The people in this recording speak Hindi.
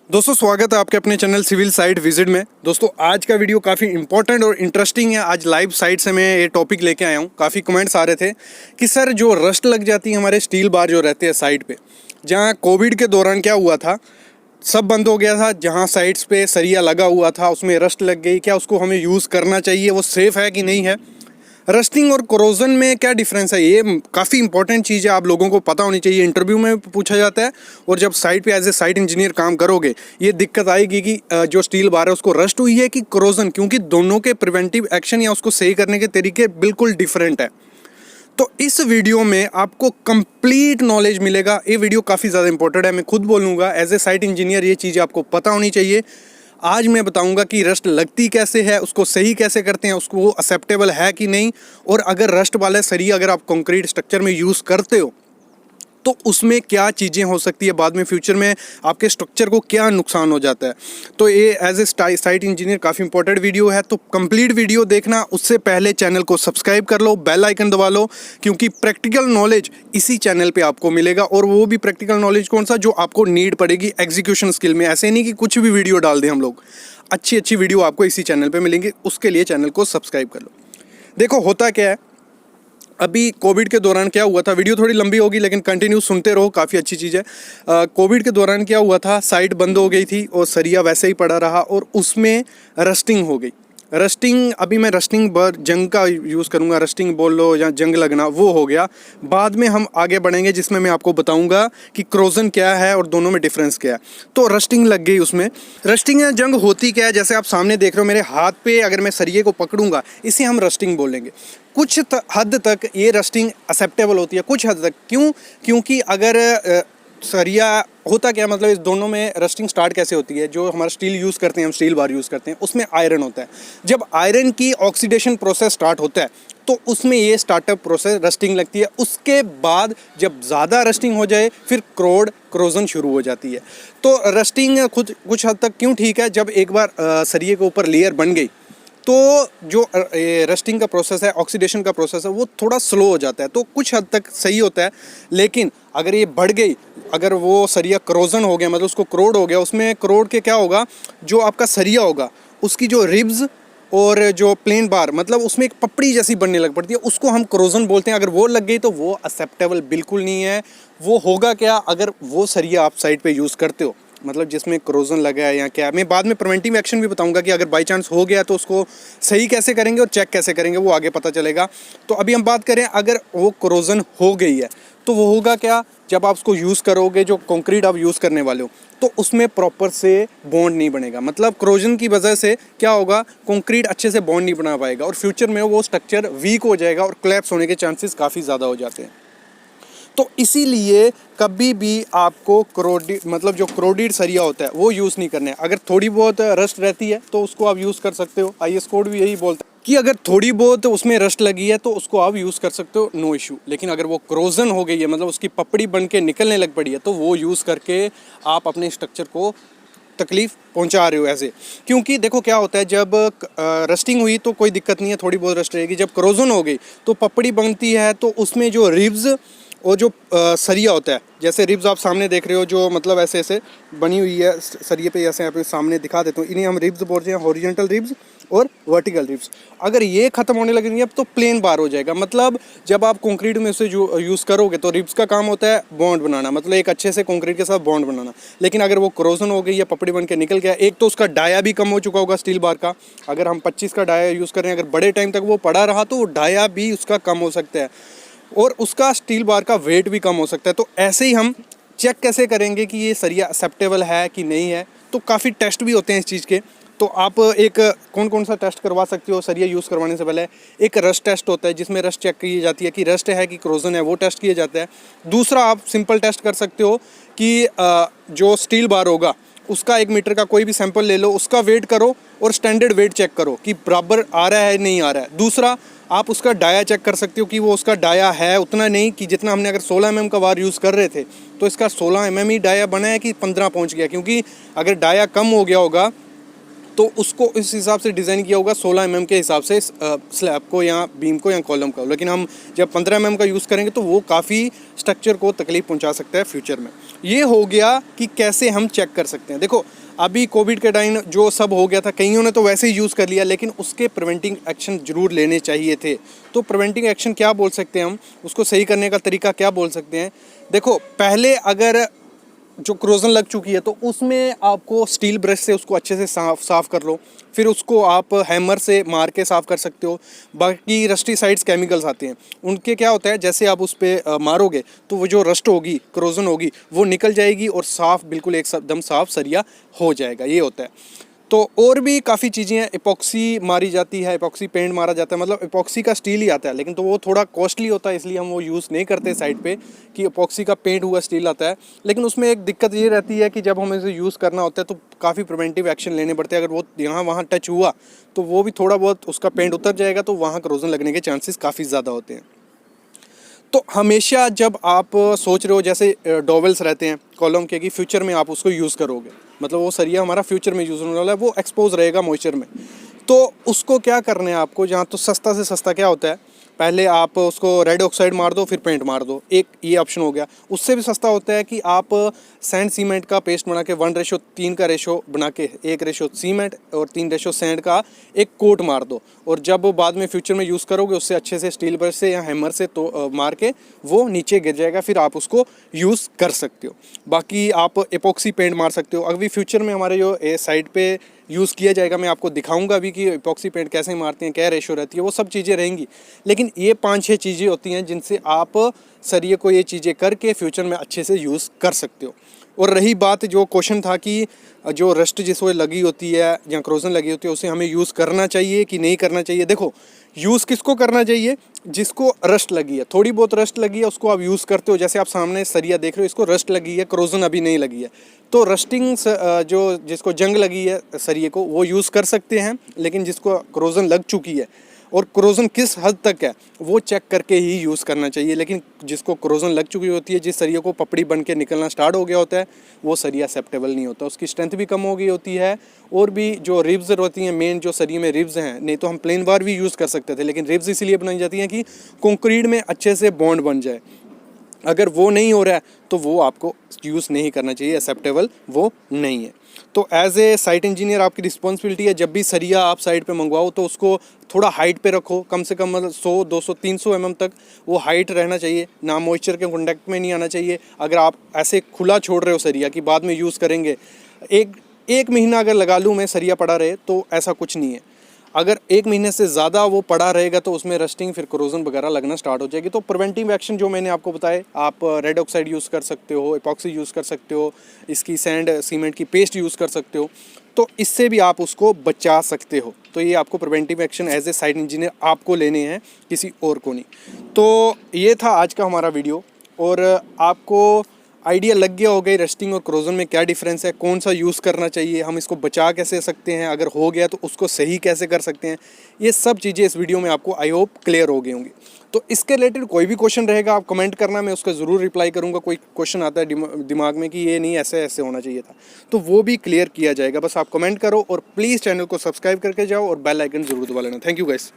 दोस्तों स्वागत है आपके अपने चैनल सिविल साइट विजिट में। दोस्तों आज का वीडियो काफ़ी इंपॉर्टेंट और इंटरेस्टिंग है। आज लाइव साइट से मैं ये टॉपिक लेके आया हूँ। काफ़ी कमेंट्स आ रहे थे कि सर जो रस्ट लग जाती है हमारे स्टील बार जो रहते हैं साइट पे, जहाँ कोविड के दौरान क्या हुआ था, सब बंद हो गया था। जहाँ साइट्स पे सरिया लगा हुआ था उसमें रस्ट लग गई, क्या उसको हमें यूज़ करना चाहिए, वो सेफ़ है कि नहीं है, रस्टिंग और कोरोजन में क्या डिफरेंस है, ये काफ़ी इंपॉर्टेंट चीज़ है, आप लोगों को पता होनी चाहिए। इंटरव्यू में पूछा जाता है और जब साइट पे एज ए साइट इंजीनियर काम करोगे ये दिक्कत आएगी कि जो स्टील बार है उसको रस्ट हुई है कि कोरोजन, क्योंकि दोनों के प्रिवेंटिव एक्शन या उसको सही करने के तरीके बिल्कुल डिफरेंट है। तो इस वीडियो में आपको कंप्लीट नॉलेज मिलेगा। ये वीडियो काफ़ी ज़्यादा इंपॉर्टेंट है, मैं खुद बोलूँगा एज ए साइट इंजीनियर ये चीज़ें आपको पता होनी चाहिए। आज मैं बताऊंगा कि रस्ट लगती कैसे है, उसको सही कैसे करते हैं, उसको वो एक्सेप्टेबल है कि नहीं, और अगर रस्ट वाला सरिया अगर आप कंक्रीट स्ट्रक्चर में यूज़ करते हो तो उसमें क्या चीज़ें हो सकती है, बाद में फ्यूचर में आपके स्ट्रक्चर को क्या नुकसान हो जाता है। तो ये एज ए साइट इंजीनियर काफ़ी इंपॉर्टेंट वीडियो है, तो कंप्लीट वीडियो देखना। उससे पहले चैनल को सब्सक्राइब कर लो, बेल आइकन दबा लो, क्योंकि प्रैक्टिकल नॉलेज इसी चैनल पे आपको मिलेगा। और वो भी प्रैक्टिकल नॉलेज कौन सा, जो आपको नीड पड़ेगी एग्जीक्यूशन स्किल में। ऐसे नहीं कि कुछ भी वीडियो डाल दें हम लोग, अच्छी अच्छी वीडियो आपको इसी चैनल पर मिलेंगी। उसके लिए चैनल को सब्सक्राइब कर लो। देखो होता क्या है, अभी कोविड के दौरान क्या हुआ था, वीडियो थोड़ी लंबी होगी लेकिन कंटिन्यू सुनते रहो, काफ़ी अच्छी चीज़ है। कोविड के दौरान क्या हुआ था, साइट बंद हो गई थी और सरिया वैसे ही पड़ा रहा और उसमें रस्टिंग हो गई। रस्टिंग, अभी मैं रस्टिंग जंग का यूज़ करूँगा, रस्टिंग बोल लो या जंग लगना, वो हो गया। बाद में हम आगे बढ़ेंगे जिसमें मैं आपको बताऊंगा कि क्रोजन क्या है और दोनों में डिफरेंस क्या है। तो रस्टिंग लग गई उसमें। रस्टिंग या जंग होती क्या है, जैसे आप सामने देख रहे हो मेरे हाथ पे, अगर मैं सरिये को पकड़ूंगा इसे हम रस्टिंग बोलेंगे। कुछ हद तक ये रस्टिंग एक्सेप्टेबल होती है, कुछ हद तक। क्यों? क्योंकि अगर सरिया होता क्या, मतलब इस दोनों में रस्टिंग स्टार्ट कैसे होती है, जो हमारा स्टील यूज़ करते हैं, हम स्टील बार यूज़ करते हैं, उसमें आयरन होता है। जब आयरन की ऑक्सीडेशन प्रोसेस स्टार्ट होता है तो उसमें ये स्टार्टअप प्रोसेस रस्टिंग लगती है। उसके बाद जब ज़्यादा रस्टिंग हो जाए फिर क्रोजन शुरू हो जाती है। तो रस्टिंग कुछ हद तक क्यों ठीक है, जब एक बार सरिये के ऊपर लेयर बन गई तो जो रस्टिंग का प्रोसेस है, ऑक्सीडेशन का प्रोसेस है, वो थोड़ा स्लो हो जाता है, तो कुछ हद तक सही होता है। लेकिन अगर ये बढ़ गई, अगर वो सरिया क्रोजन हो गया, मतलब उसको करोड हो गया, उसमें करोड के क्या होगा, जो आपका सरिया होगा उसकी जो रिब्स और जो प्लेन बार, मतलब उसमें एक पपड़ी जैसी बनने लग पड़ती है, उसको हम क्रोजन बोलते हैं। अगर वो लग गई तो वो एक्सेप्टेबल बिल्कुल नहीं है। वो होगा क्या, अगर वो सरिया आप साइड पे यूज़ करते हो, मतलब जिसमें क्रोजन लगा है या क्या, मैं बाद में प्रिवेंटिव एक्शन भी बताऊंगा कि अगर बाई चांस हो गया तो उसको सही कैसे करेंगे और चेक कैसे करेंगे, वो आगे पता चलेगा। तो अभी हम बात करें, अगर वो क्रोजन हो गई है तो वो होगा क्या, जब आप उसको यूज़ करोगे, जो कंक्रीट आप यूज़ करने वाले हो, तो उसमें प्रॉपर से बॉन्ड नहीं बनेगा। मतलब क्रोजन की वजह से क्या होगा, कंक्रीट अच्छे से बॉन्ड नहीं बना पाएगा और फ्यूचर में वो स्ट्रक्चर वीक हो जाएगा और कोलैप्स होने के चांसेस काफ़ी ज़्यादा हो जाते हैं। तो इसीलिए कभी भी आपको मतलब जो क्रोडिड सरिया होता है वो यूज़ नहीं करना है। अगर थोड़ी बहुत रस्ट रहती है तो उसको आप यूज़ कर सकते हो। IS कोड भी यही बोलता है कि अगर थोड़ी बहुत उसमें रस्ट लगी है तो उसको आप यूज़ कर सकते हो, नो इशू। लेकिन अगर वो क्रोजन हो गई है, मतलब उसकी पपड़ी बन के निकलने लग पड़ी है, तो वो यूज़ करके आप अपने स्ट्रक्चर को तकलीफ पहुंचा रहे हो ऐसे। क्योंकि देखो क्या होता है, जब रस्टिंग हुई तो कोई दिक्कत नहीं है, थोड़ी बहुत रस्ट रहेगी। जब क्रोजन हो गई तो पपड़ी बनती है, तो उसमें जो रिब्स और जो सरिया होता है, जैसे रिब्स आप सामने देख रहे हो, जो मतलब ऐसे ऐसे बनी हुई है सरिये पे, जैसे यहाँ पे सामने दिखा देता हूँ, इन्हें हम रिब्स बोलते हैं, हॉरिजॉन्टल रिब्स और वर्टिकल रिब्स। अगर ये ख़त्म होने लगेंगे अब तो प्लेन बार हो जाएगा। मतलब जब आप कंक्रीट में उसे जो यूज़ करोगे तो रिब्स का काम होता है बॉन्ड बनाना, मतलब एक अच्छे से कंक्रीट के साथ बॉन्ड बनाना। लेकिन अगर वो क्रोजन हो गई या पपड़ी बन के निकल गया, एक तो उसका डाया भी कम हो चुका होगा स्टील बार का। अगर हम 25 का डाया यूज़ करें, अगर बड़े टाइम तक वो पड़ा रहा तो डाया भी उसका कम हो सकता है और उसका स्टील बार का वेट भी कम हो सकता है। तो ऐसे ही हम चेक कैसे करेंगे कि ये सरिया एक्सेप्टेबल है कि नहीं है, तो काफ़ी टेस्ट भी होते हैं इस चीज़ के। तो आप एक कौन कौन सा टेस्ट करवा सकते हो सरिया यूज़ करवाने से पहले, एक रस्ट टेस्ट होता है जिसमें रस्ट चेक की जाती है कि रस्ट है कि क्रोजन है, वो टेस्ट किया जाता है। दूसरा आप सिंपल टेस्ट कर सकते हो कि जो स्टील बार होगा उसका 1 मीटर का कोई भी सैंपल ले लो, उसका वेट करो और स्टैंडर्ड वेट चेक करो कि बराबर आ रहा है नहीं आ रहा है। दूसरा आप उसका डाया चेक कर सकते हो कि वो उसका डाया है उतना नहीं, कि जितना हमने अगर 16 mm का बार यूज़ कर रहे थे तो इसका 16 mm ही डाया बना है कि 15 पहुंच गया। क्योंकि अगर डाया कम हो गया होगा तो उसको इस हिसाब से डिज़ाइन किया होगा 16 mm के हिसाब से स्लैब को या बीम को या कॉलम को, लेकिन हम जब 15 mm का यूज़ करेंगे तो वो काफ़ी स्ट्रक्चर को तकलीफ पहुंचा सकता है फ्यूचर में। ये हो गया कि कैसे हम चेक कर सकते हैं। देखो अभी कोविड के टाइम जो सब हो गया था, कईयों ने तो वैसे ही यूज़ कर लिया, लेकिन उसके प्रिवेंटिंग एक्शन ज़रूर लेने चाहिए थे। तो प्रिवेंटिंग एक्शन क्या बोल सकते हैं हम, उसको सही करने का तरीका क्या बोल सकते हैं। देखो पहले अगर जो क्रोजन लग चुकी है तो उसमें आपको स्टील ब्रश से उसको अच्छे से साफ़ कर लो, फिर उसको आप हैमर से मार के साफ़ कर सकते हो। बाकी रस्टी साइड्स केमिकल्स आते हैं, उनके क्या होता है, जैसे आप उस पर मारोगे तो वो जो रस्ट होगी, क्रोजन होगी, वो निकल जाएगी और साफ़ बिल्कुल एकदम साफ़ सरिया हो जाएगा। ये होता है। तो और भी काफ़ी चीज़ें हैं, एपॉक्सी मारी जाती है, एपॉक्सी पेंट मारा जाता है, मतलब एपॉक्सी का स्टील ही आता है, लेकिन तो वो थोड़ा कॉस्टली होता है, इसलिए हम वो यूज़ नहीं करते साइड पे कि एपॉक्सी का पेंट हुआ स्टील आता है। लेकिन उसमें एक दिक्कत ये रहती है कि जब हमें इसे यूज़ करना होता है तो काफ़ी प्रिवेंटिव एक्शन लेने पड़ते हैं। अगर वो यहाँ वहाँ टच हुआ तो वो भी थोड़ा बहुत उसका पेंट उतर जाएगा, तो वहाँ करोजन लगने के चांसेस काफ़ी ज़्यादा होते हैं। तो हमेशा जब आप सोच रहे हो, जैसे डॉवेल्स रहते हैं कॉलम के, कि फ्यूचर में आप उसको यूज़ करोगे, मतलब वो सरिया हमारा फ्यूचर में यूज़ होने वाला है, वो एक्सपोज रहेगा मॉइस्चर में, तो उसको क्या करना है आपको, जहाँ तो सस्ता से सस्ता क्या होता है, पहले आप उसको रेड ऑक्साइड मार दो फिर पेंट मार दो, एक ये ऑप्शन हो गया। उससे भी सस्ता होता है कि आप सैंड सीमेंट का पेस्ट बना के 1:3 का रेशो बना के 1 रेशो सीमेंट और 3 रेशो सैंड का एक कोट मार दो, और जब बाद में फ्यूचर में यूज़ करोगे उससे अच्छे से स्टील ब्रश से या हैमर से तो मार के वो नीचे गिर जाएगा, फिर आप उसको यूज़ कर सकते हो। बाकी आप एपॉक्सी पेंट मार सकते हो। अभी फ्यूचर में हमारे जो साइड पे यूज़ किया जाएगा, मैं आपको दिखाऊंगा अभी कि एपॉक्सी पेंट कैसे मारते हैं, क्या रेशो रहती है, वो सब चीज़ें रहेंगी। लेकिन ये 5-6 चीज़ें होती हैं जिनसे आप सरिये को ये चीज़ें करके फ्यूचर में अच्छे से यूज़ कर सकते हो। और रही बात जो क्वेश्चन था कि जो रस्ट जिसको लगी होती है या क्रोजन लगी होती है उसे हमें यूज़ करना चाहिए कि नहीं करना चाहिए। देखो यूज़ किसको करना चाहिए, जिसको रस्ट लगी है, थोड़ी बहुत रस्ट लगी है उसको आप यूज़ करते हो। जैसे आप सामने सरिया देख रहे हो, इसको रस्ट लगी है, क्रोजन अभी नहीं लगी है, तो रस्टिंग जो जिसको जंग लगी है सरिये को वो यूज़ कर सकते हैं। लेकिन जिसको क्रोजन लग चुकी है और क्रोजन किस हद तक है वो चेक करके ही यूज़ करना चाहिए। लेकिन जिसको क्रोजन लग चुकी होती है, जिस सरिये को पपड़ी बन के निकलना स्टार्ट हो गया होता है, वो सरिया एक्सेप्टेबल नहीं होता, उसकी स्ट्रेंथ भी कम हो गई होती है। और भी जो रिब्स होती हैं, मेन जो सरिये में रिब्स हैं, नहीं तो हम प्लेन बार भी यूज़ कर सकते थे, लेकिन रिब्स इसलिए बनाई जाती हैं कि कंक्रीट में अच्छे से बॉन्ड बन जाए। अगर वो नहीं हो रहा है तो वो आपको यूज़ नहीं करना चाहिए, एक्सेप्टेबल वो नहीं है। तो एज ए साइट इंजीनियर आपकी रिस्पॉन्सिबिलिटी है, जब भी सरिया आप साइड पे मंगवाओ तो उसको थोड़ा हाइट पे रखो, कम से कम मतलब 100, 200, 300 mm तक वो हाइट रहना चाहिए, ना मॉइस्चर के कॉन्टैक्ट में नहीं आना चाहिए। अगर आप ऐसे खुला छोड़ रहे हो सरिया कि बाद में यूज़ करेंगे, एक महीना अगर लगा लूँ मैं सरिया पड़ा रहे, तो ऐसा कुछ नहीं है। अगर 1 महीने से ज़्यादा वो पड़ा रहेगा तो उसमें रस्टिंग फिर क्रोजन वगैरह लगना स्टार्ट हो जाएगी। तो प्रिवेंटिव एक्शन जो मैंने आपको बताए, आप रेड ऑक्साइड यूज़ कर सकते हो, एपॉक्सी यूज़ कर सकते हो, इसकी सैंड सीमेंट की पेस्ट यूज़ कर सकते हो, तो इससे भी आप उसको बचा सकते हो। तो ये आपको preventive action as a site engineer आपको लेने हैं, किसी और को नहीं। तो ये था आज का हमारा वीडियो, और आपको आइडिया लग गया होगा रस्टिंग और क्रोजन में क्या डिफरेंस है, कौन सा यूज़ करना चाहिए, हम इसको बचा कैसे सकते हैं, अगर हो गया तो उसको सही कैसे कर सकते हैं। ये सब चीज़ें इस वीडियो में आपको आई होप क्लियर हो गई होंगी। तो इसके रिलेटेड कोई भी क्वेश्चन रहेगा आप कमेंट करना, मैं उसका ज़रूर रिप्लाई करूँगा। कोई क्वेश्चन आता है दिमाग में कि ये नहीं ऐसे ऐसे होना चाहिए था, तो वो भी क्लियर किया जाएगा। बस आप कमेंट करो और प्लीज़ चैनल को सब्सक्राइब करके जाओ और बेल आइकन ज़रूर दबा लेना। Thank you guys.